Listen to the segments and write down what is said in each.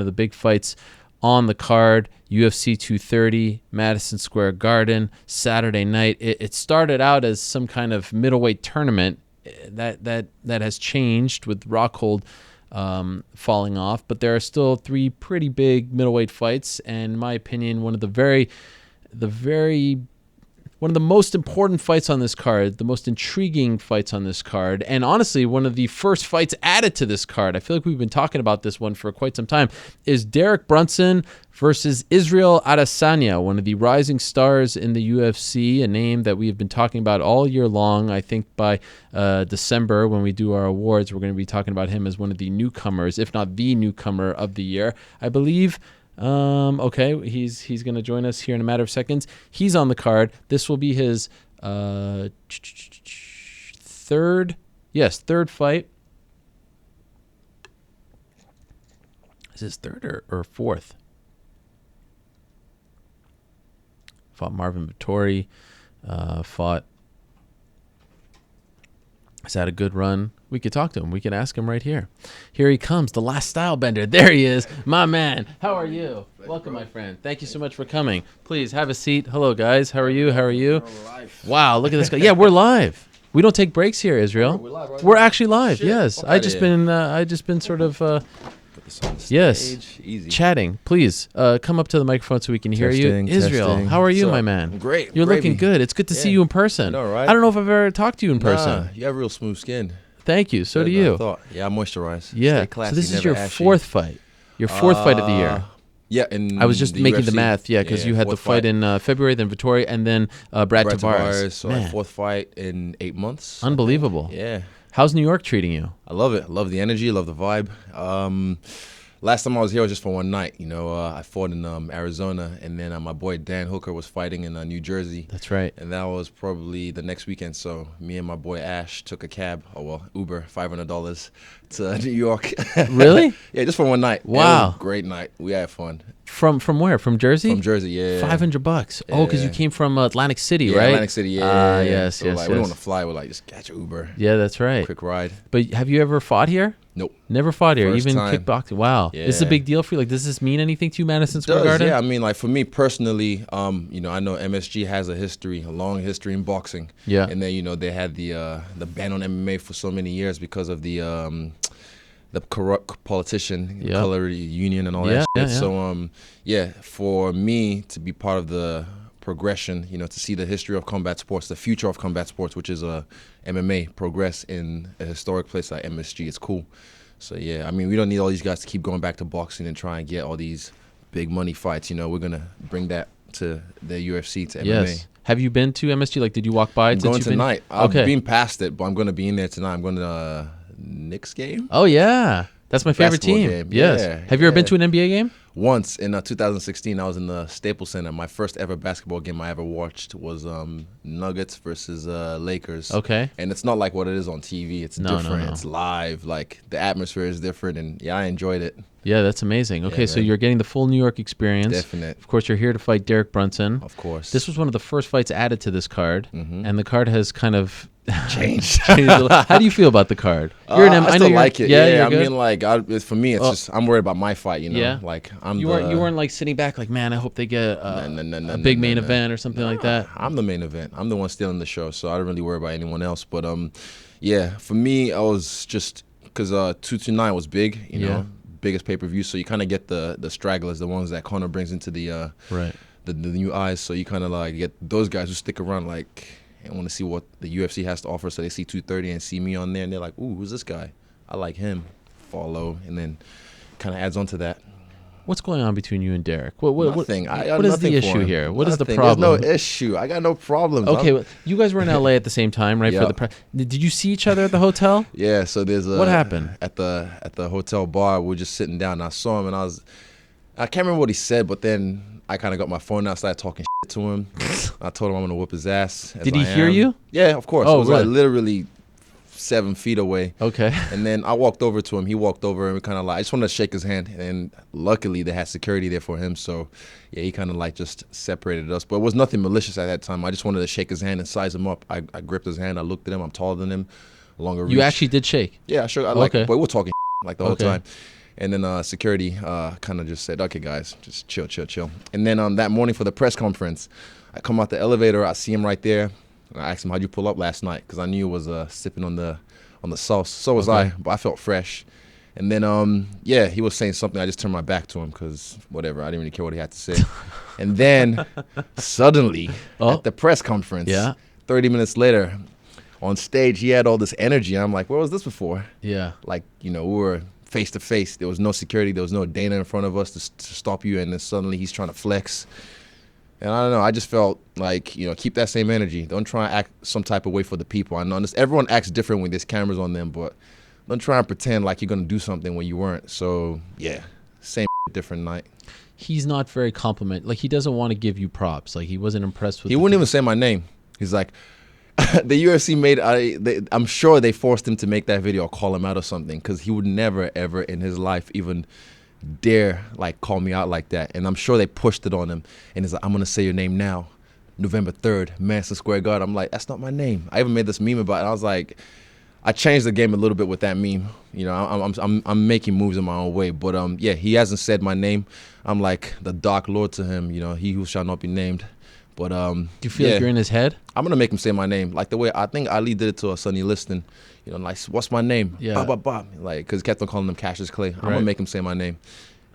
of the big fights on the card. UFC 230, Madison Square Garden, Saturday night. It started out as some kind of middleweight tournament that has changed with Rockhold falling off, but there are still 3 pretty big middleweight fights, and in my opinion, one of the most important fights on this card, the most intriguing fights on this card, and honestly, one of the first fights added to this card, I feel like we've been talking about this one for quite some time, is Derek Brunson versus Israel Adesanya, one of the rising stars in the UFC, a name that we have been talking about all year long. I think by December, when we do our awards, we're going to be talking about him as one of the newcomers, if not the newcomer of the year. I believe... okay, he's going to join us here in a matter of seconds. He's on the card. This will be his third fight. Is this third or fourth? Fought Marvin Vettori. He's had a good run. We could talk to him. We could ask him right here. Here he comes, the Last Stylebender. There he is, my man. How are you? Welcome, my friend. Thank you so much for coming. Please have a seat. Hello, guys. How are you? How are you? Wow, look at this guy. Yeah, we're live. We don't take breaks here, Israel. We're live, right? We're actually live. Shit. Yes. I just been sort of Easy. Chatting. Please come up to the microphone so we can hear you. Israel, how are you, my man? Great. You're looking good. It's good to see you in person. I know, right? I don't know if I've ever talked to you in person. You have real smooth skin. Thank you. So do you. Yeah, I moisturize. Yeah. Stay classy, so this is your fourth fight. Your fourth fight of the year. Yeah. I was just making the math. Yeah, because you had the fight in February, then Vettori, and then Brad Tavares. So my fourth fight in 8 months. Unbelievable. Yeah. How's New York treating you? I love it. I love the energy. I love the vibe. Last time I was here was just for one night. I fought in Arizona, and then my boy Dan Hooker was fighting in New Jersey. That's right. And that was probably the next weekend. So me and my boy Ash took a cab, Uber, $500 to New York. Really? Yeah, just for one night. Wow. It was a great night. We had fun. From where? From Jersey? From Jersey, yeah. $500. Yeah. Oh, because you came from Atlantic City, right? Atlantic City, yeah. Yes, so yes, We don't want to fly. We're just catch an Uber. Yeah, that's right. Quick ride. But have you ever fought here? Nope. Never fought here, First even time. kickboxing. Wow. Yeah. This is a big deal for you. Like, does this mean anything to you, Madison Square Garden? Yeah, I mean, for me personally, I know MSG has a long history in boxing. Yeah. And then, they had the ban on MMA for so many years because of the corrupt politician, color union and all that shit. Yeah. So, for me to be part of the progression, to see the history of combat sports, the future of combat sports, which is MMA, progress in a historic place like MSG, it's cool. So, yeah, I mean, we don't need all these guys to keep going back to boxing and try and get all these big money fights. We're going to bring that to the UFC, to MMA. Yes. Have you been to MSG? Like, did you walk by? I'm going tonight. I've been past it, but I'm going to be in there tonight. I'm going to Knicks game. Oh, yeah. That's my favorite Basketball team. game. Yes. Yeah, Have you ever been to an NBA game? Once in 2016, I was in the Staples Center. My first ever basketball game I ever watched was Nuggets versus Lakers. Okay. And it's not like what it is on TV. It's different. No. It's live. Like, the atmosphere is different, and I enjoyed it. Yeah, that's amazing. Okay, so you're getting the full New York experience. Definite. Of course, you're here to fight Derek Brunson. Of course. This was one of the first fights added to this card, and the card has kind of changed. a little. How do you feel about the card? I still like it. Yeah, I mean, like, for me, it's just I'm worried about my fight. Yeah. Like you weren't like sitting back like, man, I hope they get a big main event or something like that. I'm the main event. I'm the one stealing the show, so I don't really worry about anyone else. But for me, I was just because 229 was big. You know. Biggest pay-per-view, so you kind of get the stragglers, the ones that Conor brings into the new eyes. So you kind of like get those guys who stick around, like, and want to see what the UFC has to offer. So they see 230 and see me on there, and they're like, "Ooh, who's this guy? I like him." Follow, and then kind of adds on to that. What's going on between you and Derek? Nothing. What is the issue here? What is the problem? There's no issue. I got no problems. Okay, well, you guys were in LA at the same time, right? Yep. Did you see each other at the hotel? Yeah. So there's what happened at the hotel bar? We were just sitting down, and I saw him, and I can't remember what he said, but then I kind of got my phone out, started talking shit to him. I told him I'm gonna whoop his ass. Did he hear you? Yeah, of course. Oh, it was really? like literally 7 feet away. Okay. And then I walked over to him. He walked over, and we kind of like, I just wanted to shake his hand. And luckily, they had security there for him. So, yeah, he kind of like just separated us. But it was nothing malicious at that time. I just wanted to shake his hand and size him up. I gripped his hand. I looked at him. I'm taller than him. Longer reach. You actually did shake? Yeah, sure. Okay. But we're talking like the whole time. And then security kind of just said, okay, guys, just chill. And then that morning for the press conference, I come out the elevator. I see him right there. I asked him, how'd you pull up last night? Because I knew it was sipping on the sauce. So was I, but I felt fresh. And then, he was saying something. I just turned my back to him because whatever. I didn't really care what he had to say. And then suddenly at the press conference, 30 minutes later, on stage, he had all this energy. I'm like, where was this before? Yeah. Like, we were face to face. There was no security. There was no Dana in front of us to stop you. And then suddenly he's trying to flex. And I don't know. I just felt like, keep that same energy. Don't try and act some type of way for the people. I know everyone acts different when there's cameras on them, but don't try and pretend like you're going to do something when you weren't. So, yeah, same different night. He's not very Like, he doesn't want to give you props. Like, he wasn't impressed with He wouldn't even say my name. He's like, the UFC I'm sure they forced him to make that video or call him out or something because he would never, ever in his life even dare, call me out like that. And I'm sure they pushed it on him. And he's like, I'm going to say your name now. November 3rd, Madison Square Garden. I'm like, that's not my name. I even made this meme about it. I was like, I changed the game a little bit with that meme. I'm making moves in my own way. But, he hasn't said my name. I'm like the Dark Lord to him, he who shall not be named. But do you feel like you're in his head? I'm gonna make him say my name, like the way I think Ali did it to Sonny Liston. Like what's my name? Yeah. Bah. Like because he kept on calling him Cassius Clay. I'm gonna make him say my name.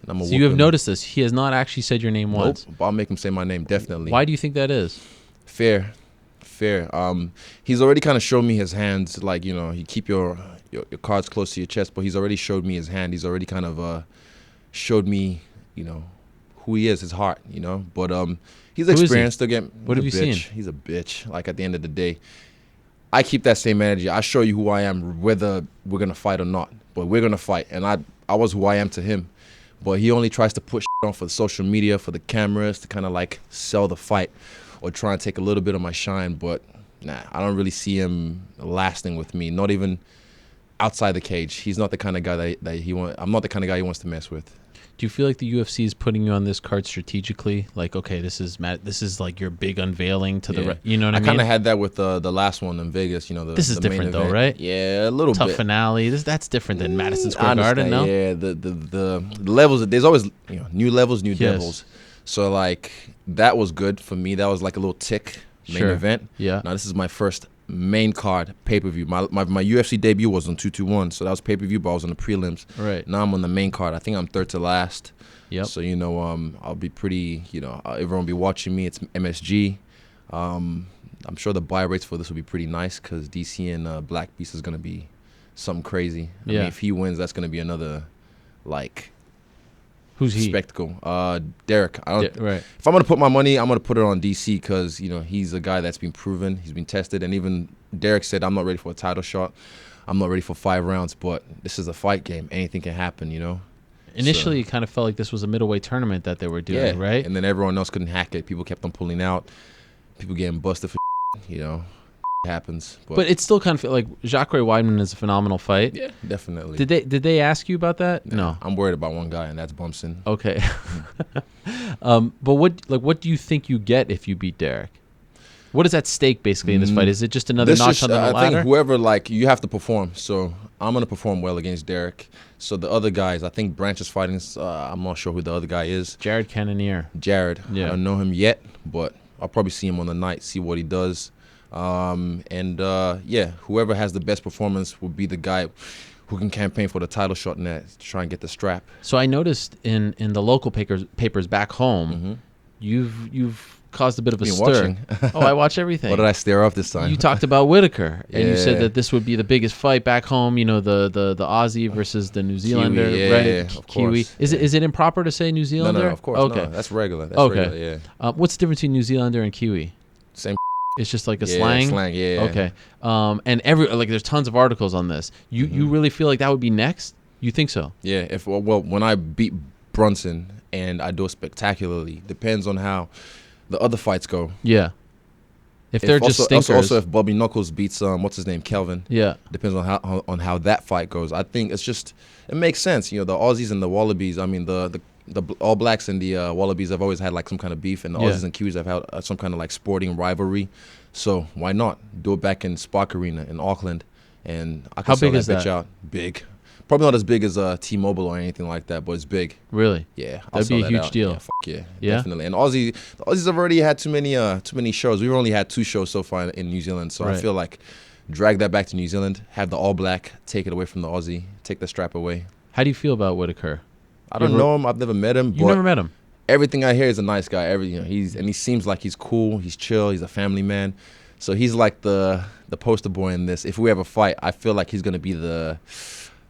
And I'm gonna so you have noticed this. He has not actually said your name once. But I'll make him say my name definitely. Why do you think that is? Fair. He's already kind of showed me his hands. Like you keep your cards close to your chest, but he's already showed me his hand. He's already kind of showed me who he is, his heart. But he's experienced. Again, what have you seen? He's a bitch. Like at the end of the day, I keep that same energy. I show you who I am, whether we're gonna fight or not. But we're gonna fight, and I was who I am to him. But he only tries to put on for the social media, for the cameras, to kind of sell the fight or try and take a little bit of my shine. But nah, I don't really see him lasting with me. Not even outside the cage. He's not the kind of guy that he wants. I'm not the kind of guy he wants to mess with. Do you feel like the UFC is putting you on this card strategically? Like, okay, this is like your big unveiling to the, you know what I mean? I kind of had that with the last one in Vegas. This is different though, right? Yeah, a little Tough bit. finale. That's different than Madison Square Garden, no? Yeah, the levels. There's always new levels, new devils. So that was good for me. That was like a little tick main event. Yeah. Now this is my first main card pay-per-view. My UFC debut was on 221, so that was pay-per-view, but I was on the prelims. Right. Now I'm on the main card. I think I'm third to last. Yep. So I'll be pretty. Everyone will be watching me. It's MSG. I'm sure the buy rates for this will be pretty nice because DC and Black Beast is gonna be something crazy. I mean, if he wins, that's gonna be another Who's he? Spectacle. Derek. Right. If I'm gonna put my money, I'm gonna put it on DC because he's a guy that's been proven, he's been tested, and even Derek said, "I'm not ready for a title shot. I'm not ready for 5 rounds, but this is a fight game. Anything can happen." Initially, it kind of felt like this was a middleweight tournament that they were doing, right? And then everyone else couldn't hack it. People kept on pulling out. People getting busted for happens. But it still kind of feel like Jacare Weidman is a phenomenal fight. Yeah, definitely. Did they ask you about that? No. I'm worried about one guy, and that's Bumson. Okay. But what do you think you get if you beat Derek? What is at stake basically in this fight? Is it just another notch on the ladder? I think whoever you have to perform. So I'm gonna perform well against Derek. So the other guys, I think Branch is fighting. I'm not sure who the other guy is. Jared Cannonier. Jared. Yeah. I don't know him yet, but I'll probably see him on the night, see what he does. Whoever has the best performance will be the guy who can campaign for the title shot next to try and get the strap. So I noticed in the local papers back home, you've caused a bit of a stir. Oh, I watch everything. What did I stare off this time? You talked about Whitaker, and you said that this would be the biggest fight back home. The Aussie versus the New Zealander, Kiwi, right? Yeah, of Kiwi. Course. Is it improper to say New Zealander? No, of course. Okay, no, that's regular. That's okay. Regular, yeah. What's the difference between New Zealander and Kiwi? Same. It's just like a slang. Yeah. Okay. And there's tons of articles on this. You really feel like that would be next? You think so? Yeah. When I beat Brunson and I do it spectacularly, depends on how the other fights go. Yeah. If they're just stinkers. Also, if Bobby Knuckles beats what's his name, Kelvin. Yeah. Depends on how that fight goes. I think it makes sense. The Aussies and the Wallabies. I mean the All Blacks and the Wallabies have always had some kind of beef, and the Aussies and Kiwis have had some kind of sporting rivalry. So why not do it back in Spark Arena in Auckland? And I can sell that bitch out big. Probably not as big as T-Mobile or anything like that, but it's big. Really? Yeah, That'd be a huge deal. Yeah, definitely. And the Aussies have already had too many shows. We've only had 2 shows so far in New Zealand, so I feel like drag that back to New Zealand, have the All Black, take it away from the Aussie, take the strap away. How do you feel about Whitaker? I don't know him. I've never met him. You never met him? Everything I hear is a nice guy. He seems like he's cool. He's chill. He's a family man. So he's like the poster boy in this. If we ever fight, I feel like he's gonna be the,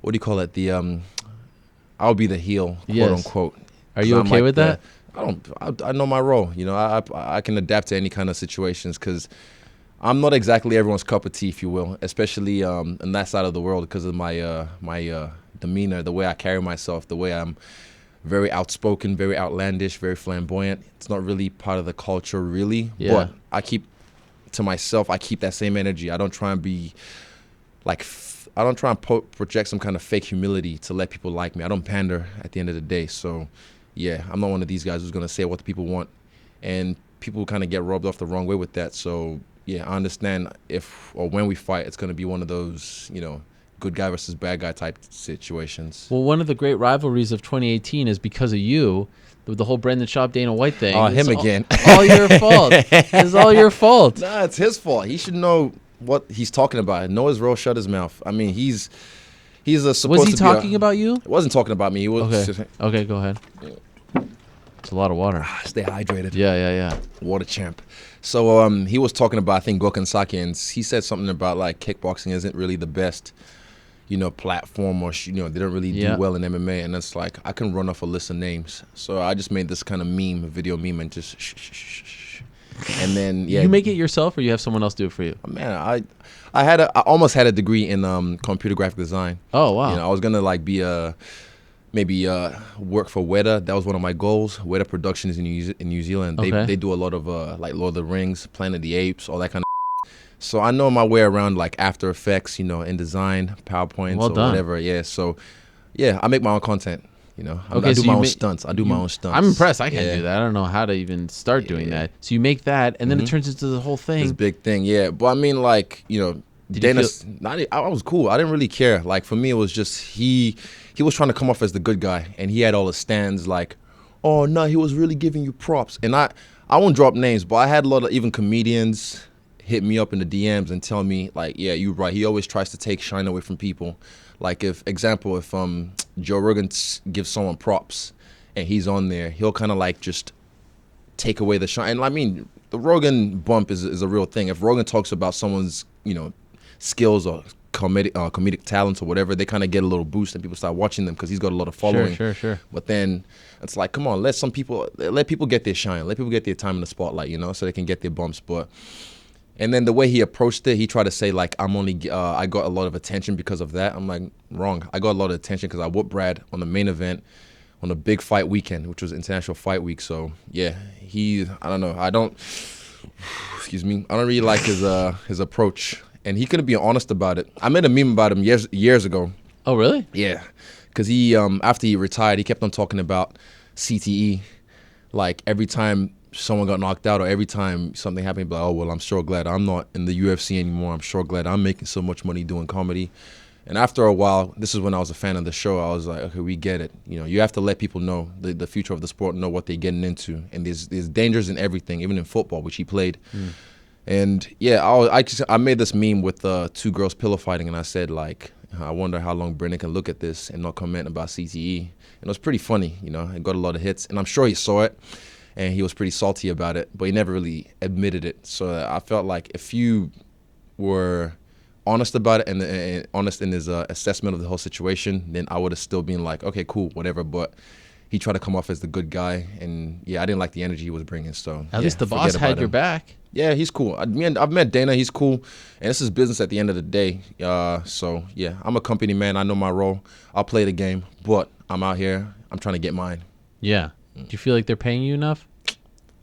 what do you call it? I'll be the heel, quote unquote. Are you okay with that? I know my role. I can adapt to any kind of situations because I'm not exactly everyone's cup of tea, if you will, especially in that side of the world because of my demeanor, the way I carry myself, the way I'm very outspoken, very outlandish, very flamboyant. It's not really part of the culture, really. Yeah. But I keep to myself. I keep that same energy. I don't try and be like. I don't try and project some kind of fake humility to let people like me. I don't pander at the end of the day. So, yeah, I'm not one of these guys who's going to say what the people want. And people kind of get rubbed off the wrong way with that. So, yeah, I understand if or when we fight, it's going to be one of those, good guy versus bad guy type situations. Well, one of the great rivalries of 2018 is because of you. The whole Brendan Schaub, Dana White thing. Oh, him again. All your fault. It's all your fault. Nah, it's his fault. He should know what he's talking about. Know his role, shut his mouth. I mean, he's supposed to be. Was he talking about you? It wasn't talking about me. He was Okay, go ahead. It's a lot of water. Stay hydrated. Yeah. Water champ. So he was talking about, I think, Gokhan Saki, and he said something about like kickboxing isn't really the best, platform, or they don't really do well in MMA. And it's like I can run off a list of names. So I just made this kind of video meme, and just shh. And then you make it yourself, or you have someone else do it for you? Man, I almost had a degree in computer graphic design. Oh wow! I was gonna like be maybe work for Weta. That was one of my goals. Weta Productions in New Zealand. They do a lot of like Lord of the Rings, Planet of the Apes, all that kind of. So I know my way around like After Effects, in design, PowerPoints, or whatever. Yeah. So yeah, I make my own content. I do my own stunts. I'm impressed. I can't do that. I don't know how to even start doing that. So you make that, and then it turns into the whole thing. This big thing, yeah. But I mean, like, Dana, I was cool. I didn't really care. Like, for me, it was just he was trying to come off as the good guy, and he had all the stands like, oh, no, he was really giving you props. And I won't drop names, but I had a lot of even comedians hit me up in the DMs and tell me, like, yeah, you're right. He always tries to take shine away from people. Like, if Joe Rogan gives someone props and he's on there, he'll kind of like just take away the shine. And I mean, the Rogan bump is a real thing. If Rogan talks about someone's, skills or comedic talents or whatever, they kind of get a little boost and people start watching them because he's got a lot of following. Sure. But then it's like, come on, let people get their shine. Let people get their time in the spotlight, so they can get their bumps. And then the way he approached it, he tried to say, like, I got a lot of attention because of that. I'm like, wrong. I got a lot of attention because I whooped Brad on the main event on a big fight weekend, which was International Fight Week. So, yeah, I don't know. I don't really like his approach. And he couldn't be honest about it. I made a meme about him years ago. Oh, really? Yeah. Because he, after he retired, he kept on talking about CTE. Like, every time someone got knocked out or every time something happened, like, oh, well, I'm sure glad I'm not in the UFC anymore. I'm sure glad I'm making so much money doing comedy. And after a while, this is when I was a fan of the show, I was like, okay, we get it. You have to let people know, the future of the sport, know what they're getting into. And there's dangers in everything, even in football, which he played. And yeah, I made this meme with 2 girls pillow fighting, and I said, like, I wonder how long Brendan can look at this and not comment about CTE. And it was pretty funny, it got a lot of hits. And I'm sure he saw it. And he was pretty salty about it, but he never really admitted it. So I felt like if you were honest about it and honest in his assessment of the whole situation, then I would have still been like, okay, cool, whatever. But he tried to come off as the good guy, and yeah, I didn't like the energy he was bringing. So at least the boss had your back. Yeah, he's cool. I've met Dana. He's cool, and this is business at the end of the day. So yeah, I'm a company man. I know my role. I'll play the game, but I'm out here. I'm trying to get mine. Yeah. Do you feel like they're paying you enough?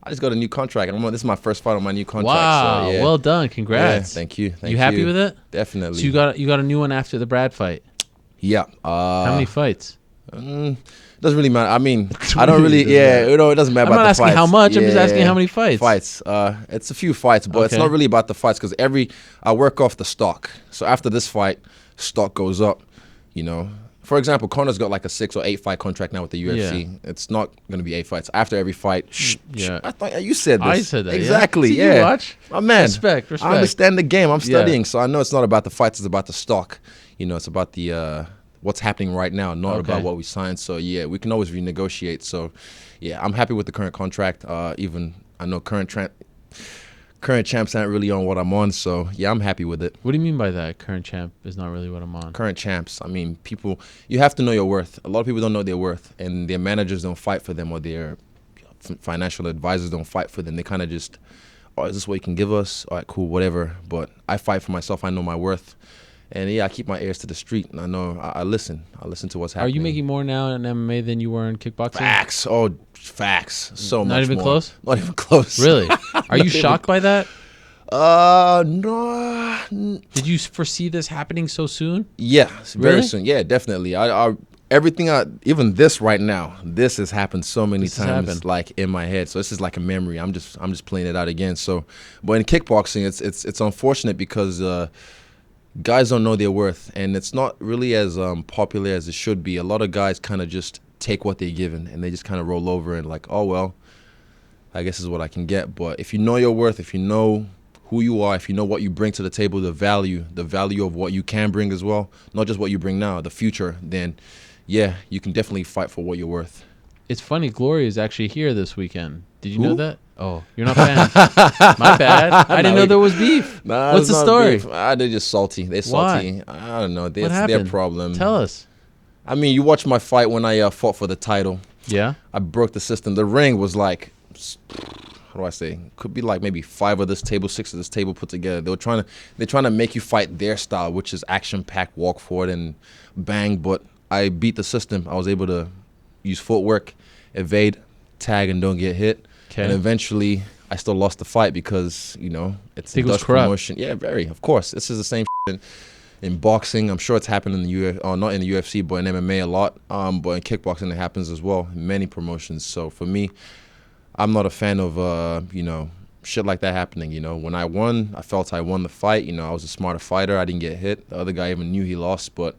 I just got a new contract. This is my first fight on my new contract. Wow, so, yeah. Well done. Congrats. Yeah, thank you. You happy with it? Definitely. So you got a new one after the Brad fight? Yeah. How many fights? Doesn't really matter. I mean, I don't really, it doesn't matter about the fights. I'm not asking how much. I'm just asking how many fights. Fights. It's a few fights, but it's not really about the fights because I work off the stock. So after this fight, stock goes up, for example, Conor's got like a 6 or 8 fight contract now with the UFC. Yeah. It's not going to be 8 fights. After every fight, Yeah. I thought you said this. I said that. Exactly, Yeah. See, you yeah. watch? My man. Respect. I understand the game. I'm studying, Yeah. so I know it's not about the fights. It's about the stock. You know, it's about the what's happening right now, not about what we signed. So, yeah, we can always renegotiate. So, yeah, I'm happy with the current contract. Even I know current champs aren't really on what I'm on. So, yeah, I'm happy with it. What do you mean by that? Current champ is not really what I'm on. Current champs. I mean, people, you have to know your worth. A lot of people don't know their worth, and their managers don't fight for them, or their financial advisors don't fight for them. They kind of just, oh, is this what you can give us? All right, cool, whatever. But I fight for myself. I know my worth. And, yeah, I keep my ears to the street, and I know I listen. I listen to what's happening. Are you making more now in MMA than you were in kickboxing? Facts. Oh, facts. So much more. Not even close? Not even close. Really? Are you shocked by that? No. Did you foresee this happening so soon? Yeah, very Really? soon. Yeah, definitely. Even this right now, this has happened so many times, like in my head. So this is like a memory. I'm just playing it out again. So, but in kickboxing, it's unfortunate because guys don't know their worth, and it's not really as popular as it should be. A lot of guys kind of just take what they're given, and they just kind of roll over and like, oh well, I guess this is what I can get. But if you know your worth, if you know who you are, if you know what you bring to the table, the value of what you can bring as well, not just what you bring now, the future, then yeah, you can definitely fight for what you're worth. It's funny, Glory is actually here this weekend. Did you Who? know that? Oh, you're not fans. My bad. I didn't know there was beef. Nah, What's the story? They're just salty. They're salty. Why? I don't know. That's their problem. Tell us. I mean, you watched my fight when I fought for the title. Yeah. I broke the system. The ring was like, how do I say? Could be like maybe 5 of this table, 6 of this table put together. They're trying to make you fight their style, which is action-packed, walk forward and bang. But I beat the system. I was able to use footwork, evade, tag, and don't get hit. Okay. And eventually, I still lost the fight because, you know, it's a Dutch promotion. Yeah, very. Of course. This is the same in boxing. I'm sure it's happened in the not in the UFC, but in MMA a lot. But in kickboxing, it happens as well in many promotions. So for me, I'm not a fan of, you know, shit like that happening. You know, when I won, I felt I won the fight. You know, I was a smarter fighter. I didn't get hit. The other guy even knew he lost. But,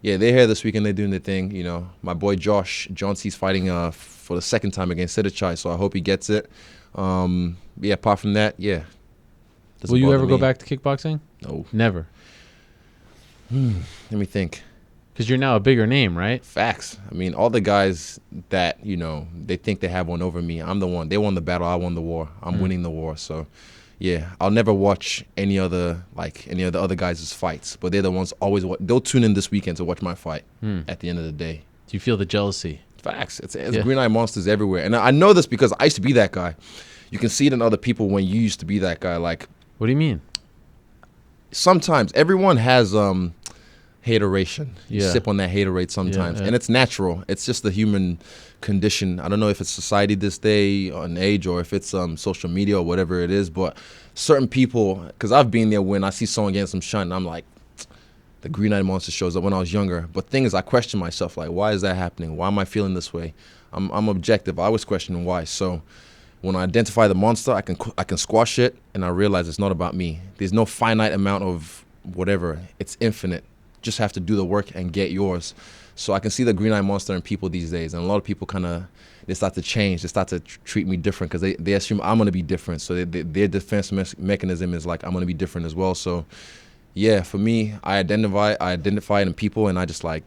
yeah, they're here this weekend. They're doing their thing. You know, my boy Josh Johnson's fighting for the second time against Sidichai, so I hope he gets it. Yeah, apart from that, yeah. Will you ever go back to kickboxing? No. Never. Let me think. Because you're now a bigger name, right? Facts. I mean, all the guys that, you know, they think they have one over me, I'm the one. They won the battle, I won the war. I'm winning the war. So, yeah, I'll never watch any other other guys' fights. But they're the ones they'll tune in this weekend to watch my fight at the end of the day. Do you feel the jealousy? Facts. It's green eye monsters everywhere. And I know this because I used to be that guy. You can see it in other people when you used to be that guy. Like, what do you mean? Sometimes everyone has hateration. You Yeah. sip on that haterade sometimes. Yeah. And it's natural. It's just the human condition. I don't know if it's society this day on age or if it's social media or whatever it is, but certain people, because I've been there when I see someone getting some shine, and I'm like, the green eye monster shows up when I was younger. But thing is, I question myself, like, why is that happening? Why am I feeling this way? I'm objective. I always question why. So when I identify the monster, I can squash it, and I realize it's not about me. There's no finite amount of whatever. It's infinite. Just have to do the work and get yours. So I can see the green eye monster in people these days, and a lot of people they start to change. They start to treat me different because they assume I'm going to be different. So their defense mechanism is like, I'm going to be different as well. So yeah, for me, I identify it in people, and I just like,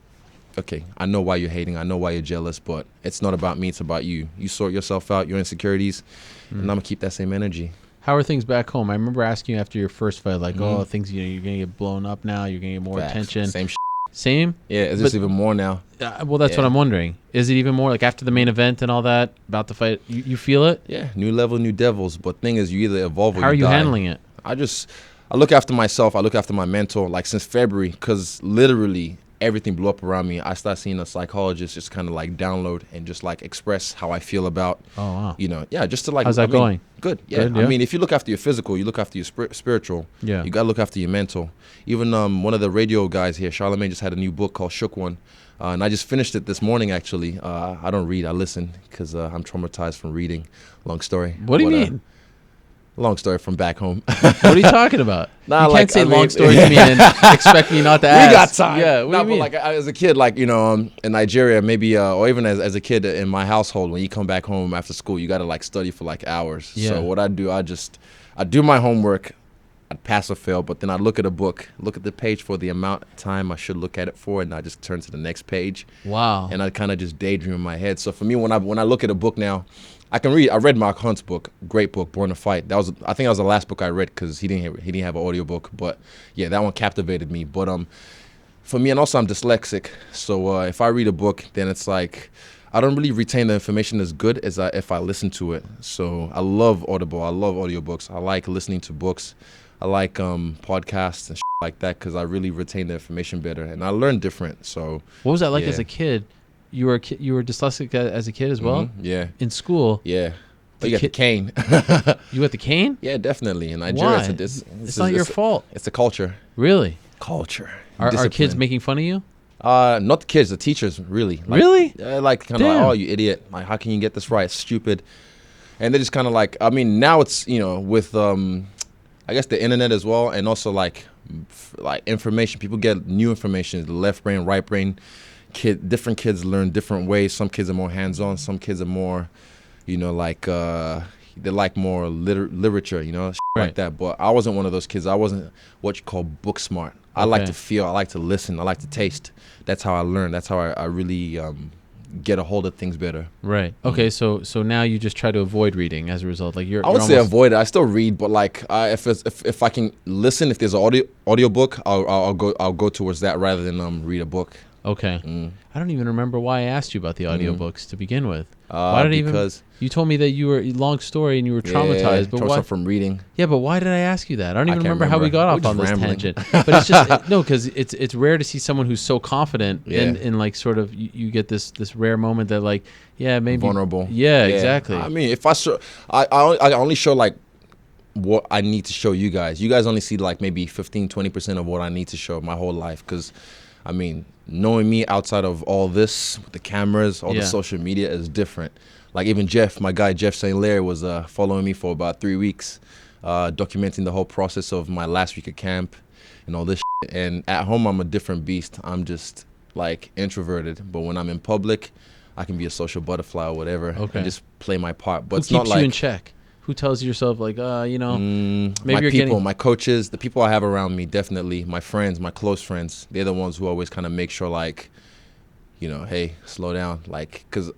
okay, I know why you're hating. I know why you're jealous, but it's not about me. It's about you. You sort yourself out, your insecurities, and I'm going to keep that same energy. How are things back home? I remember asking you after your first fight, like, oh, things, you know, you're going to get blown up now. You're going to get more attention. Same Same? Yeah, it's just even more now. Well, that's what I'm wondering. Is it even more, like, after the main event and all that, about the fight, you feel it? Yeah, new level, new devils. But thing is, you either evolve or you die. How are you handling it? I look after myself. I look after my mental, like since February, because literally everything blew up around me. I started seeing a psychologist just kind of like download and just like express how I feel about, you know, just to like. How's that going? Good. Yeah. I mean, if you look after your physical, you look after your spiritual. Yeah. You got to look after your mental. Even one of the radio guys here, Charlemagne, just had a new book called Shook One. And I just finished it this morning, actually. I don't read. I listen because I'm traumatized from reading. Long story. What do you mean? Long story from back home. What are you talking about? Nah, you like, can't say I mean, long story to me and expect me not to ask. We got time. Yeah, what do you mean? But like as a kid, like, you know, in Nigeria, maybe, or even as a kid in my household, when you come back home after school, you got to like study for like hours. Yeah. So what I do, I do my homework. I'd pass or fail, but then I look at a book, look at the page for the amount of time I should look at it for, and I just turn to the next page. Wow. And I kind of just daydream in my head. So for me, when I look at a book now, I can read. I read Mark Hunt's book, great book, Born to Fight. I think that was the last book I read because he didn't have an audio book. But yeah, that one captivated me. But for me, and also I'm dyslexic, so if I read a book, then it's like I don't really retain the information as good as if I listen to it. So I love Audible. I love audiobooks. I like listening to books. I like podcasts and like that because I really retain the information better, and I learn different. So what was that like as a kid? You were dyslexic as a kid as well? Mm-hmm. Yeah. In school? Yeah. But you got the cane. You got the cane? Yeah, definitely. In Nigeria, why? It's not your fault. It's a culture. Really? Culture. Are kids making fun of you? Not the kids, the teachers, really. Like, really? Like kind of like, oh, you idiot. Like, how can you get this right? It's stupid. And they're just kind of like, I mean, now it's, you know, with, I guess the internet as well. And also like information. People get new information, the left brain, right brain. Different kids learn different ways. Some kids are more hands-on. Some kids are more, you know, like they like more literature, you know, like that. But I wasn't one of those kids. I wasn't what you call book smart. I like to feel. I like to listen. I like to taste. That's how I learn. That's how I really get a hold of things better. Right. Okay. So now you just try to avoid reading as a result. Like I would say avoid it. I still read, but like if I can listen, if there's an audio book, I'll go towards that rather than read a book. Okay. I don't even remember why I asked you about the audiobooks to begin with. Why did because you told me that you were long story and you were traumatized, but why from reading? Yeah, but why did I ask you that? I don't even remember how we got off on this tangent. But it's just no, because it's rare to see someone who's so confident in like sort of you get this rare moment that like maybe vulnerable. Yeah, exactly. I mean, if I only show like what I need to show you guys. You guys only see like maybe 15-20% of what I need to show my whole life because, I mean, knowing me outside of all this with the cameras, all the social media is different. Like even Jeff, my guy Jeff St. Larry was following me for about 3 weeks, documenting the whole process of my last week of camp and all this shit. And at home, I'm a different beast. I'm just like introverted. But when I'm in public, I can be a social butterfly or whatever and just play my part. But Who it's not keeps like you in check? Who tells yourself like, you know, maybe my you're people, my coaches, the people I have around me, definitely. My friends, my close friends, they're the ones who always kind of make sure like, you know, hey, slow down. Like, because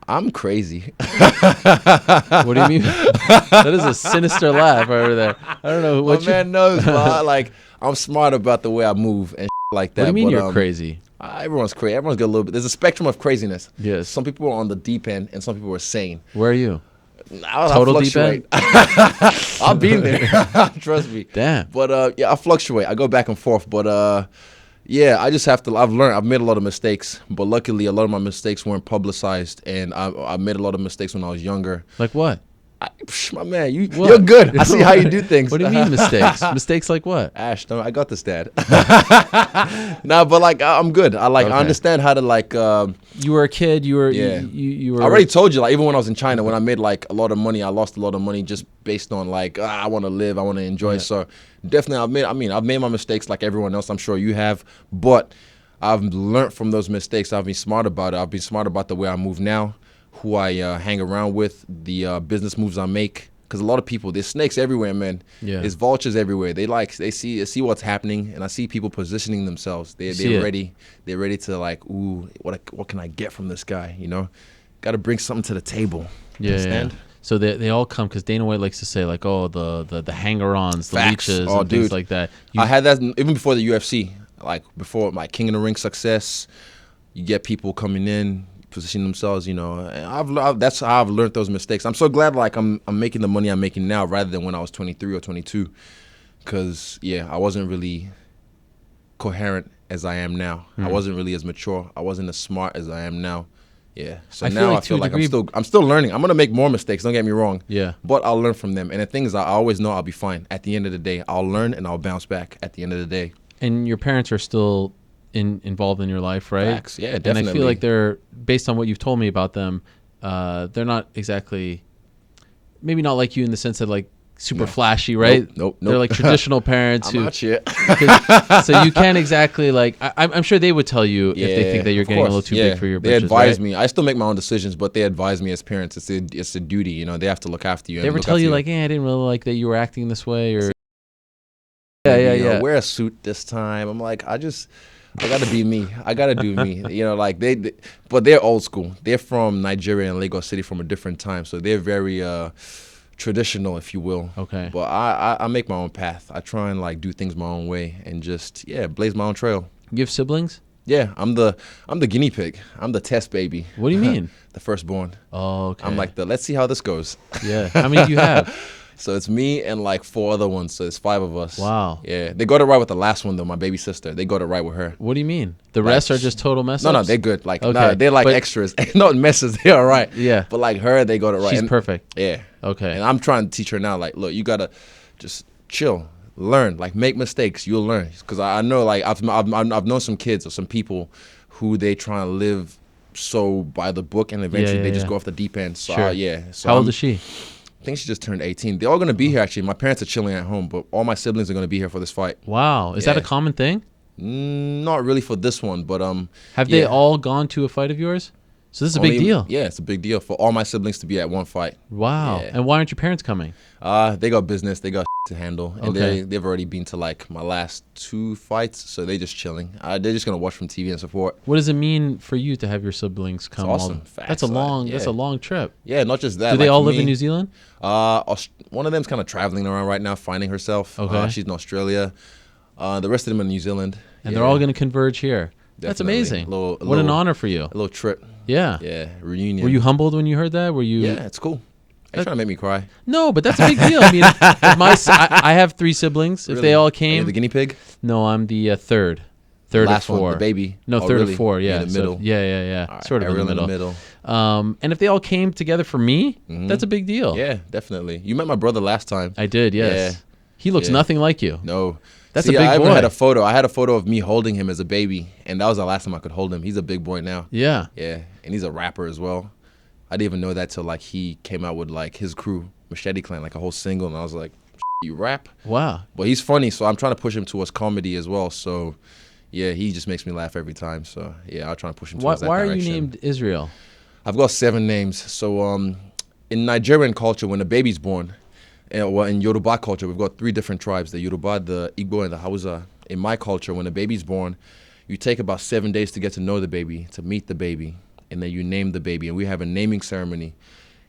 I'm crazy. What do you mean? That is a sinister laugh over there. I don't know what man knows, but like, I'm smart about the way I move and like that. What do you mean you're crazy? Everyone's crazy. Everyone's got a little bit. There's a spectrum of craziness. Yes. Some people are on the deep end and some people are sane. Where are you? Total deep end. I've been there. Trust me. Damn. But I fluctuate. I go back and forth. But I just have to. I've learned. I've made a lot of mistakes, but luckily, a lot of my mistakes weren't publicized, and I made a lot of mistakes when I was younger. Like what? My man, you're good. I see how you do things. What do you mean mistakes? Mistakes like what? Ash, no, I got this, Dad. No, but like I'm good. I understand how to like. You were a kid. You were. You were. I already told you. Like even when I was in China, when I made like a lot of money, I lost a lot of money just based on like I want to live, I want to enjoy. Yeah. So definitely, I've made my mistakes like everyone else. I'm sure you have, but I've learned from those mistakes. I've been smart about it. I've been smart about the way I move now, who I hang around with, the business moves I make. Because a lot of people, there's snakes everywhere, man. Yeah. There's vultures everywhere. They see what's happening, and I see people positioning themselves. They're ready. They're ready to like, ooh, what can I get from this guy? You know, got to bring something to the table. Yeah. Understand? Yeah. So they all come because Dana White likes to say like, oh, the hanger-ons, the leeches, and things like that. I had that even before the UFC, like before my King of the Ring success. You get people coming in, position themselves, you know. And that's how I've learned those mistakes. I'm so glad like I'm making the money I'm making now rather than when I was 23 or 22, because I wasn't really coherent as I am now. I wasn't really as mature. I wasn't as smart as I am now. Yeah. So now I feel like I'm still learning. I'm gonna make more mistakes. Don't get me wrong. Yeah. But I'll learn from them. And the thing is, I always know I'll be fine. At the end of the day, I'll learn and I'll bounce back. At the end of the day. And your parents are still involved in your life, right? Facts. Yeah, definitely. And I feel like they're, based on what you've told me about them, they're not exactly, maybe not like you in the sense that like super flashy, right? Nope. They're like traditional parents I'm not yet. so you can't exactly like. I'm sure they would tell you if they think that you're getting a little too big for your They britches, advise right? me. I still make my own decisions, but they advise me as parents. It's a duty. You know, they have to look after you. They ever tell you like, I didn't really like that you were acting this way, or yeah. Wear a suit this time. I'm like, I gotta be me. I gotta do me. You know, like but they're old school. They're from Nigeria and Lagos City from a different time, so they're very traditional, if you will. Okay. But I make my own path. I try and like do things my own way and just blaze my own trail. You have siblings? Yeah, I'm the guinea pig. I'm the test baby. What do you mean? The firstborn. Oh, okay. I'm like let's see how this goes. Yeah. How many do you have? So it's me and like 4 other ones. So it's 5 of us. Wow. Yeah, they got it right with the last one though. My baby sister. They got it right with her. What do you mean? The rest are just total mess ups? No, they're good. Like, Okay, nah, they're like but- extras. Not messes. They're all right. Yeah. But like her, they got it right. She's And- perfect. Yeah. Okay. And I'm trying to teach her now. Like, look, you gotta just chill, learn. Like, make mistakes. You'll learn. Because I know, like, I've known some kids or some people who they try and live so by the book, and eventually they just go off the deep end. So Sure. So How old is she? I think she just turned 18. They're all gonna be here actually. My parents are chilling at home, but all my siblings are gonna be here for this fight. Wow. Is that a Yeah. common thing? Not really for this one, but Have they all gone to a fight of yours? So this is a big deal. Yeah, it's a big deal for all my siblings to be at one fight. Wow. Yeah. And why aren't your parents coming? They got business, they got to handle, and Okay. they've already been to like my last 2 fights, so they're just chilling. They're just gonna watch from TV and support. What does it mean for you to have your siblings come? awesome. Facts, That's a long. yeah. That's a long trip. Yeah, not just that. Do they like, all for live in me, New Zealand? One of them's kind of traveling around right now, finding herself. Okay. She's in Australia. The rest of them are in New Zealand. And they're all going to converge here. That's Definitely. amazing. A What an honor for you. A little trip. Yeah. Yeah, reunion. Were you humbled when you heard that? Were you? Yeah, it's cool. They're trying to make me cry. No, but that's a big deal. I mean, I have 3 siblings. If they all Are you came, the guinea pig? no, I'm the third of Last 4. one, the baby. No, Oh, third really? of 4. Yeah, In the so- middle. yeah. All right, Sort of Ariel in the middle. middle. And if they all came together for me, that's a big deal. Yeah, definitely. You met my brother last time. I did. Yes. Yeah. He looks Yeah. nothing like you. No. That's See, a big I even boy. had a photo. I had a photo of me holding him as a baby, and that was the last time I could hold him. He's a big boy now. Yeah. Yeah, and he's a rapper as well. I didn't even know that till like he came out with like his crew, Machete Clan, like a whole single, and I was like, "You rap?" Wow. But he's funny, so I'm trying to push him towards comedy as well. So, yeah, he just makes me laugh every time. So, yeah, I'll try to push him towards that Why are direction. you named Israel? I've got 7 names. So, in Nigerian culture, when a baby's born, well, in Yoruba culture, we've got 3 different tribes: the Yoruba, the Igbo, and the Hausa. In my culture, when a baby's born, you take about 7 days to get to know the baby, to meet the baby, and then you name the baby. And we have a naming ceremony.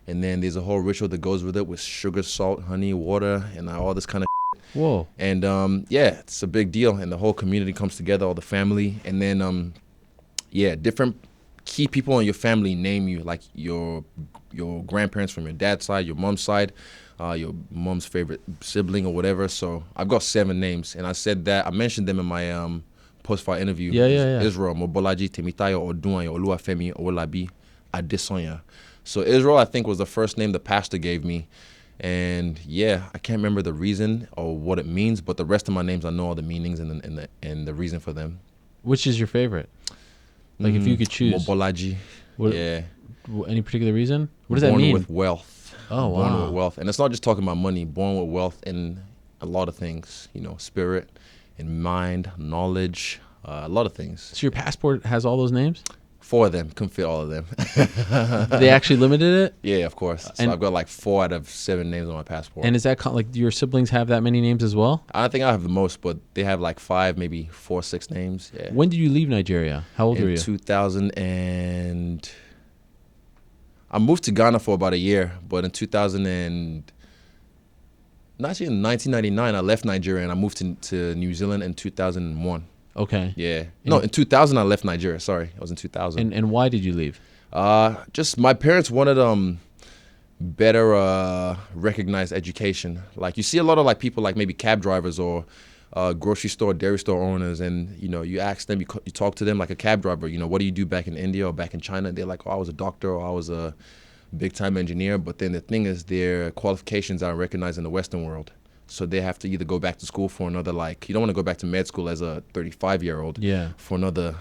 And then there's a whole ritual that goes with it with sugar, salt, honey, water, and all this kind of Whoa. And yeah, it's a big deal. And the whole community comes together, all the family. And then, yeah, different key people in your family name you, like your grandparents from your dad's side, your mom's side, your mom's favorite sibling or whatever. So I've got 7 names. And I mentioned them in my post-fight interview. Yeah. Israel, Mobolaji, Temitayo, Odunayo, Oluwafemi, Wallabies, Adesanya. So Israel, I think, was the first name the pastor gave me. And yeah, I can't remember the reason or what it means, but the rest of my names, I know all the meanings and the reason for them. Which is your favorite? Like, if you could choose. Mobolaji. What- Yeah. Any particular reason? What does that Born mean? with wealth. Oh, Born wow. with wealth. And it's not just talking about money. Born with wealth in a lot of things, spirit and mind, knowledge, a lot of things. So your passport has all those names? 4 of them, couldn't fit all of them. They actually limited it? Yeah, of course. So And- I've got like 4 out of 7 names on my passport. And is that like, do your siblings have that many names as well? I don't think I have the most, but they have like 5, maybe 4, 6 names. Yeah. When did you leave Nigeria? How old were In you? 2000 and I moved to Ghana for about a year, but in 1999, I left Nigeria and I moved to New Zealand in 2001. Okay. Yeah. No, in 2000 I left Nigeria. Sorry, I was in 2000. And why did you leave? Just my parents wanted better recognized education. Like you see a lot of like people like maybe cab drivers or grocery store, dairy store owners, and you ask them, you talk to them like a cab driver. What do you do back in India or back in China? They're like, oh, I was a doctor or I was a big time engineer. But then the thing is, their qualifications aren't recognized in the Western world. So they have to either go back to school for another, like, you don't want to go back to med school as a 35-year-old Yeah. for another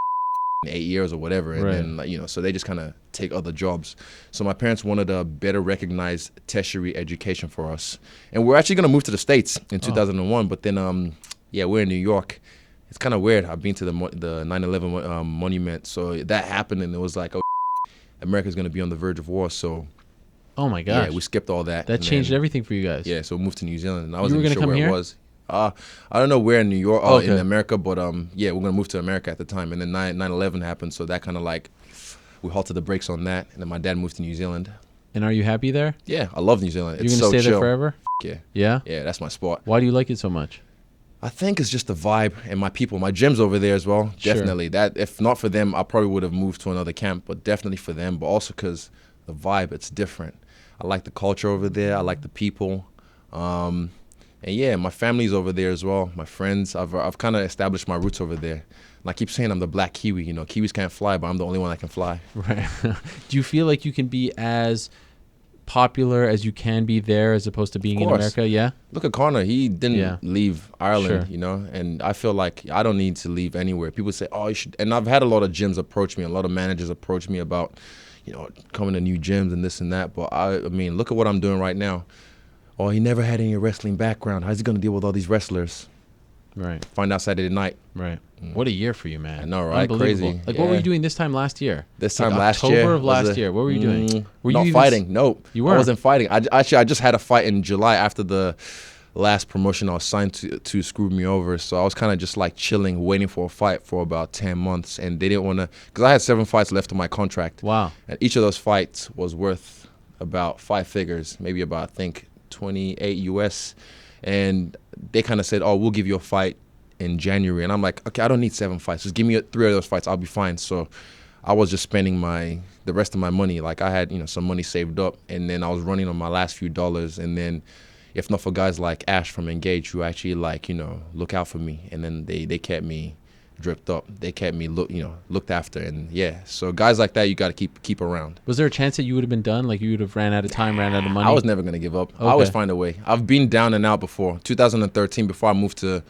8 years or whatever. And then, like, you know, so they just kind of take other jobs. So my parents wanted a better recognized tertiary education for us. And we're actually going to move to the States in 2001. But then, yeah, we're in New York. It's kind of weird. I've been to the 9/11 monument. So that happened, and it was like, oh, America's going to be on the verge of war. So, oh my gosh. Yeah, we skipped all that. That changed everything for you guys. Yeah, so we moved to New Zealand, and I wasn't You were sure gonna where come it here? was. I don't know where in New York, Okay. in America, but yeah, we're gonna move to America at the time, and then 9/11 happened, so that kind of like we halted the brakes on that, and then my dad moved to New Zealand. And are you happy there? Yeah, I love New Zealand. You're It's gonna so stay chill. there forever? Yeah, Yeah. yeah, that's my spot. Why do you like it so much? I think it's just the vibe and my people. My gym's over there as well. Sure. Definitely. That if not for them, I probably would have moved to another camp. But definitely for them. But also because the vibe, it's different. I like the culture over there. I like the people. And yeah, my family's over there as well. My friends. I've kind of established my roots over there. And I keep saying I'm the black Kiwi. You know, Kiwis can't fly, but I'm the only one that can fly. Right. Do you feel like you can be as popular as you can be there as opposed to being in America? Yeah. Look at Connor. He didn't leave Ireland, Sure. you know, and I feel like I don't need to leave anywhere. People say, oh, you should. And I've had a lot of gyms approach me, a lot of managers approach me about, you know, coming to new gyms and this and that. But I mean, look at what I'm doing right now. Oh, he never had any wrestling background. How's he going to deal with all these wrestlers? Right. Find out Saturday night. Right. What a year for you, man. I know, right? Unbelievable. Crazy. Like, what were you doing this time last year? This Like time last year. October of last year. What were you doing? Were not you even fighting. Nope. You weren't? I wasn't fighting. I just had a fight in July after the last promotion I was signed to screwed me over. So I was kind of just like chilling, waiting for a fight for about 10 months. And they didn't want to, because I had 7 fights left on my contract. Wow. And each of those fights was worth about 5 figures, maybe about, I think, 28 US. And they kind of said, oh, we'll give you a fight in January. And I'm like, okay, I don't need 7 fights. Just give me 3 of those fights. I'll be fine. So I was just spending the rest of my money. Like I had, you know, some money saved up, and then I was running on my last few dollars. And then if not for guys like Ash from Engage, who actually like, you know, look out for me. And then they kept me dripped up. They kept me looked after. And yeah, so guys like that, you got to keep around. Was there a chance that you would have been done? Like you would have ran out of time, ran out of money? I was never going to give up. Okay. I always find a way. I've been down and out before. 2013, before I moved to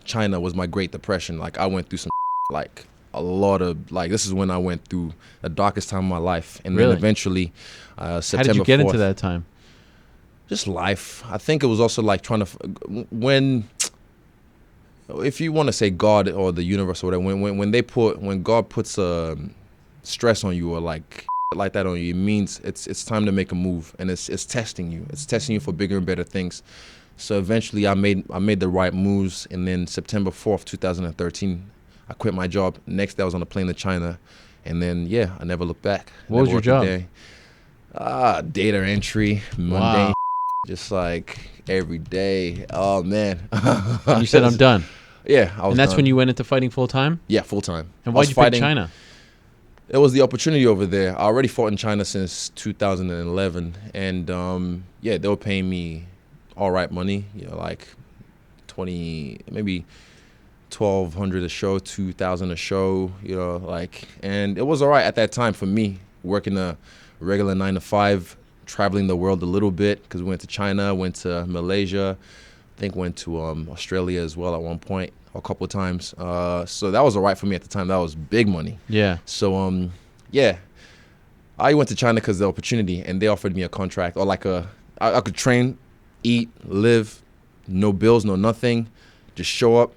China, was my Great Depression. Like I went through some like a lot of like, this is when I went through the darkest time of my life. And Really? then eventually September How did you get 4th, into that time? just life. I think it was also like trying to when, if you want to say God or the universe or whatever, when God puts a stress on you or like that on you, it means it's time to make a move, and it's testing you. It's testing you for bigger and better things. So eventually I made the right moves, and then September 4th, 2013, I quit my job. Next day I was on a plane to China, and then yeah, I never looked back. What was your job? Data entry, mundane, just like every day. Oh man. And you said I'm done. Yeah, I was And that's done. when you went into fighting full time? Yeah, full time. And I why'd was you pick fighting- China? It was the opportunity over there. I already fought in China since 2011, and yeah, they were paying me all right money, you know, like 20, maybe 1,200 a show, 2,000 a show, you know, like, and it was all right at that time for me, working a regular 9 to 5, traveling the world a little bit, because we went to China, went to Malaysia, I think went to Australia as well at one point, a couple of times. So that was all right for me at the time. That was big money. Yeah. So yeah, I went to China because of the opportunity, and they offered me a contract, or like I could train, eat, live, no bills, no nothing, just show up.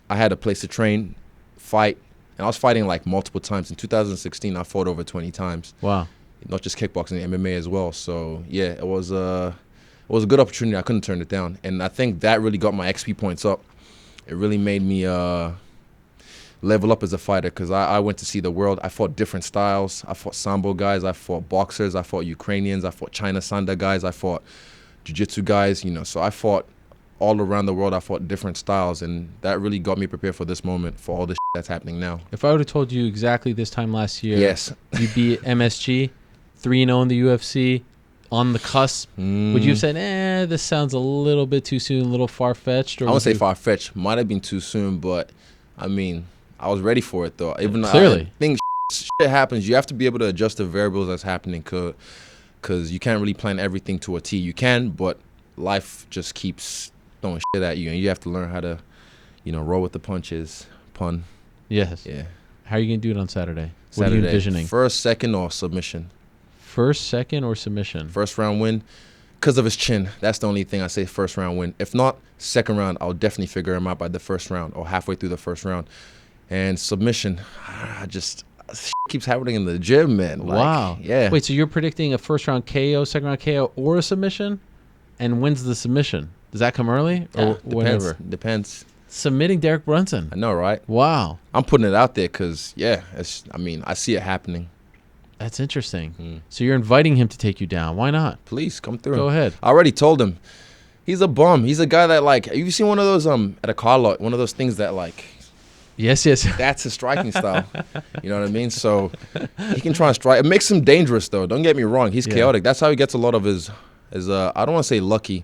I had a place to train, fight, and I was fighting like multiple times. In 2016, I fought over 20 times. Wow. Not just kickboxing, MMA as well. So yeah, it was a good opportunity. I couldn't turn it down, and I think that really got my XP points up. It really made me level up as a fighter, because I went to see the world. I fought different styles. I fought Sambo guys. I fought boxers. I fought Ukrainians. I fought China Sanda guys. I fought jiu-jitsu guys, you know. So I fought all around the world. I fought different styles, and that really got me prepared for this moment, for all this that's happening now. If I would have told you exactly this time last year, Yes. you'd be at MSG, 3-0 in the UFC, on the cusp, would you have said, this sounds a little bit too soon, a little far-fetched? Or I would wouldn't say you- far-fetched. Might have been too soon, but I mean, I was ready for it though. Even though Clearly. I think shit happens, you have to be able to adjust the variables that's happening, because you can't really plan everything to a T. You can, but life just keeps throwing shit at you, and you have to learn how to, you know, roll with the punches. Pun. Yes. Yeah. How are you going to do it on Saturday? What Saturday. are you envisioning? First, second, or submission? First, second, or submission? First round win. Because of his chin. That's the only thing I say first round win. If not, second round, I'll definitely figure him out by the first round or halfway through the first round. And submission, shit keeps happening in the gym, man. Wow. Yeah. Wait, so you're predicting a first round KO, second round KO, or a submission? And when's the submission? Does that come early? Or whenever? Depends. Submitting Derek Brunson. I know, right? Wow. I'm putting it out there because, I see it happening. That's interesting. So you're inviting him to take you down. Why not? Please, come through. Go ahead. I already told him. He's a bum. He's a guy that, like, have you seen one of those, at a car lot, one of those things that, like... Yes. That's his striking style. You know what I mean? So he can try and strike. It makes him dangerous, though. Don't get me wrong. He's chaotic. That's how he gets a lot of his I don't want to say lucky,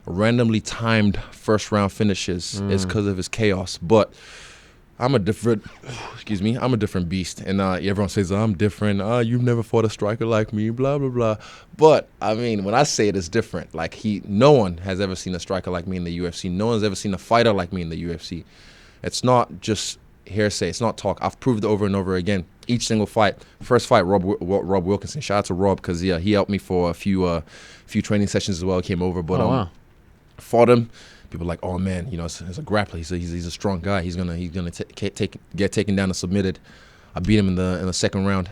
randomly timed first round finishes is because of his chaos. But I'm a different beast. And everyone says, I'm different. You've never fought a striker like me, blah, blah, blah. But, I mean, when I say it, it's different. Like, no one has ever seen a striker like me in the UFC. No one's ever seen a fighter like me in the UFC. It's not just hearsay. It's not talk. I've proved it over and over again. Each single fight. First fight, Rob Wilkinson. Shout out to Rob because he helped me for a few training sessions as well. Came over, but wow. Fought him. People are like, oh man, it's a grappler. He's a strong guy. He's gonna get taken down and submitted. I beat him in the second round.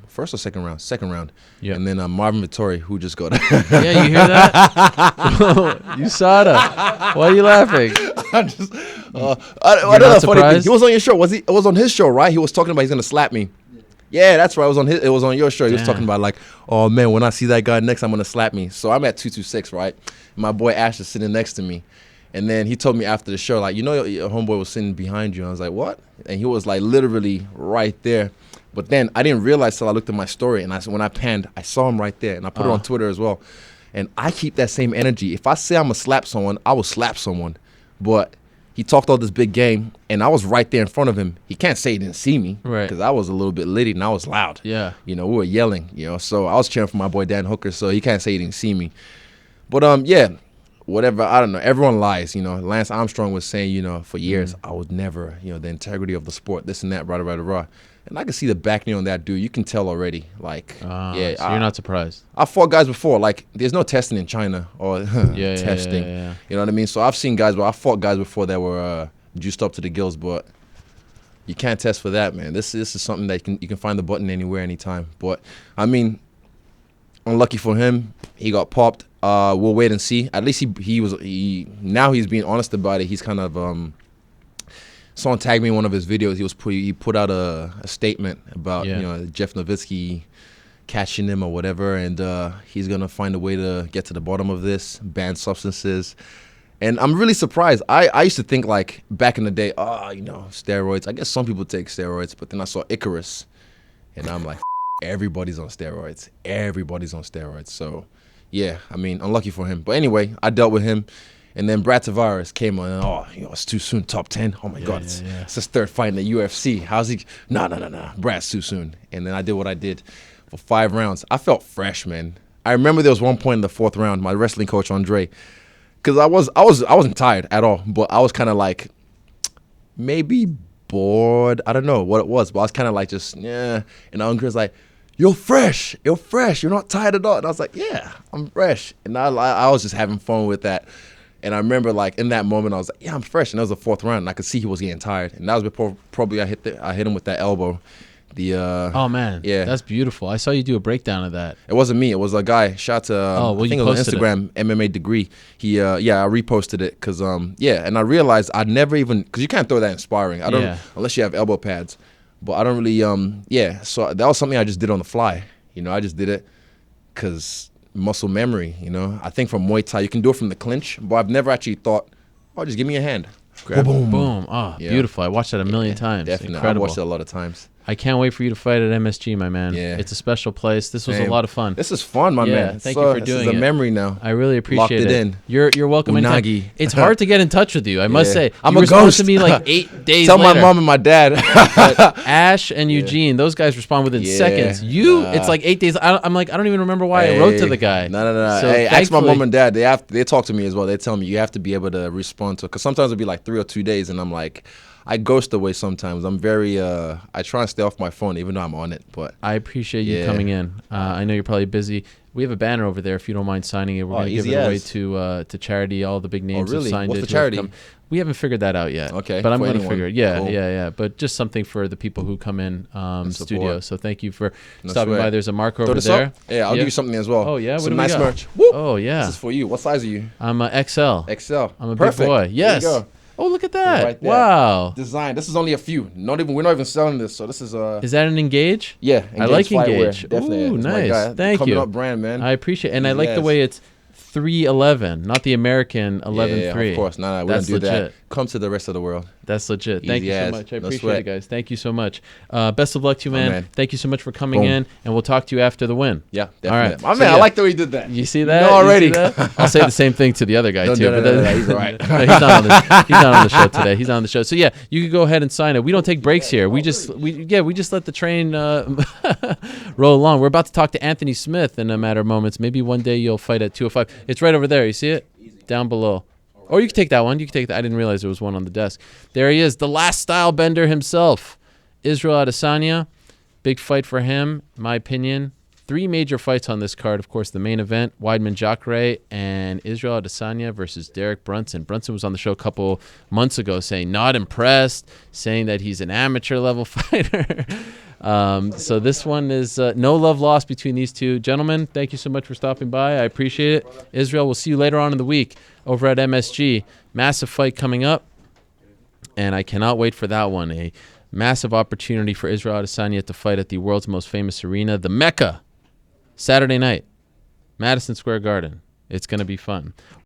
First or second round? Second round. Yeah. And then Marvin Vittori, who just got. Yeah, you hear that? You saw that. Why are you laughing? I don't know. Funny thing. He was on your show. It was on his show, right? He was talking about he's gonna slap me. Yeah, that's right. It was on your show. He was talking about like, oh man, when I see that guy next, I'm gonna slap me. So I'm at 226, right? My boy Ash is sitting next to me. And then he told me after the show, like, your homeboy was sitting behind you. And I was like, what? And he was like literally right there. But then I didn't realize till I looked at my story. And when I panned, I saw him right there. And I put it on Twitter as well. And I keep that same energy. If I say I'm going to slap someone, I will slap someone. But he talked all this big game. And I was right there in front of him. He can't say he didn't see me. Right. Because I was a little bit litty and I was loud. Yeah. We were yelling. So I was cheering for my boy Dan Hooker. So he can't say he didn't see me. But yeah. Whatever, I don't know. Everyone lies, Lance Armstrong was saying, for years, I was never, the integrity of the sport, this and that, rah. And I can see the back knee on that dude. You can tell already. Like, so you're not surprised. I fought guys before. Like, there's no testing in China or testing. Yeah. You know what I mean? So I've seen guys, I fought guys before that were juiced up to the gills, but you can't test for that, man. This is something that you can find the button anywhere, anytime. But, I mean, unlucky for him, he got popped. We'll wait and see. At least now he's being honest about it. He's kind of someone tagged me in one of his videos. He put out a statement about Jeff Nowitzki catching him or whatever, and he's gonna find a way to get to the bottom of this, ban substances. And I'm really surprised. I used to think like back in the day, steroids. I guess some people take steroids, but then I saw Icarus, and I'm like, everybody's on steroids. Everybody's on steroids. So. Yeah, I mean, unlucky for him. But anyway, I dealt with him. And then Brad Tavares came on, and it's too soon, top 10. Oh, my God, it's his third fight in the UFC. How's he? No. Brad's too soon. And then I did what I did for 5 rounds. I felt fresh, man. I remember there was one point in the 4th round, my wrestling coach, Andre, because I wasn't tired at all, but I was kind of like maybe bored. I don't know what it was, but I was kind of like just, yeah. And Andre's like, You're fresh. You're not tired at all. And I was like, yeah, I'm fresh. And I was just having fun with that. And I remember, like, in that moment, I was like, yeah, I'm fresh. And that was the 4th round, and I could see he was getting tired. And that was before probably I hit him with that elbow. Oh, man. Yeah. That's beautiful. I saw you do a breakdown of that. It wasn't me. It was a guy. Shout to, I think it was on Instagram, MMA Degree. I reposted it because, and I realized I'd never even, because you can't throw that in sparring. Unless you have elbow pads. But I don't really, so that was something I just did on the fly. I just did it because muscle memory, I think from Muay Thai, you can do it from the clinch, but I've never actually thought, just give me a hand. Grab boom. Boom. Oh, yeah. Beautiful. I watched that a million times. Definitely. Incredible. I watched it a lot of times. I can't wait for you to fight at MSG, my man. Yeah. It's a special place. This was a lot of fun. This is fun, my man. Thank you for doing it. This is a memory now. I really appreciate Locked it in. You're welcome. Unagi. It's hard to get in touch with you, I must say. I'm you a ghost. to me like 8 days Tell later. my mom and my dad. But Ash and Eugene, those guys respond within seconds. It's like 8 days. I'm like, I don't even remember why I wrote to the guy. No. So ask my mom and dad. They talk to me as well. They tell me you have to be able to respond to, because sometimes it'll be like 3 or 2 days, and I'm like, I ghost away sometimes. I'm very I try and stay off my phone even though I'm on it. But I appreciate you coming in. I know you're probably busy. We have a banner over there if you don't mind signing it. We're going to give it away to charity. All the big names have signed What's it. the charity? We haven't figured that out yet. Okay. But I'm going to figure it. Yeah, cool. yeah. But just something for the people who come in studio. So thank you for stopping by. There's a marker over there. Yeah, I'll give you something as well. Oh, yeah? Some what do we nice got? merch. Woo! Oh, yeah. This is for you. What size are you? I'm XL. XL. I'm a big boy. Yes. There you go. Oh, look at that. Right there. Wow. Design. This is only a few. We're not even selling this. So this is Is that an Engage? Yeah. I like Engage. Definitely. Ooh, nice. Thank you. Coming up brand, man. I appreciate it. And I like the way it's 311, not the American 11.3. Yeah, of course. No, we don't do that. Come to the rest of the world. That's legit. Thank you so much. I appreciate it, guys. Thank you so much. Best of luck to you, man. Thank you so much for coming in, and we'll talk to you after the win. Yeah, definitely. All right. My man, I like the way you did that. You see that? You know already. I'll say the same thing to the other guy, too. No, he's all right. No, he's not on the show today. He's not on the show. So, yeah, you can go ahead and sign it. We don't take breaks here. We just let the train roll along. We're about to talk to Anthony Smith in a matter of moments. Maybe one day you'll fight at 205. It's right over there. You see it? Down below. Or you can take that one. You can take that. I didn't realize there was one on the desk. There he is, the last stylebender himself, Israel Adesanya. Big fight for him, in my opinion. 3 major fights on this card. Of course, the main event, Weidman Jacare and Israel Adesanya versus Derek Brunson. Brunson was on the show a couple months ago saying not impressed, saying that he's an amateur level fighter. So this one is no love lost between these two. Gentlemen, thank you so much for stopping by. I appreciate it. Israel, we'll see you later on in the week over at MSG. Massive fight coming up, and I cannot wait for that one. A massive opportunity for Israel Adesanya to fight at the world's most famous arena, the Mecca, Saturday night, Madison Square Garden. It's going to be fun.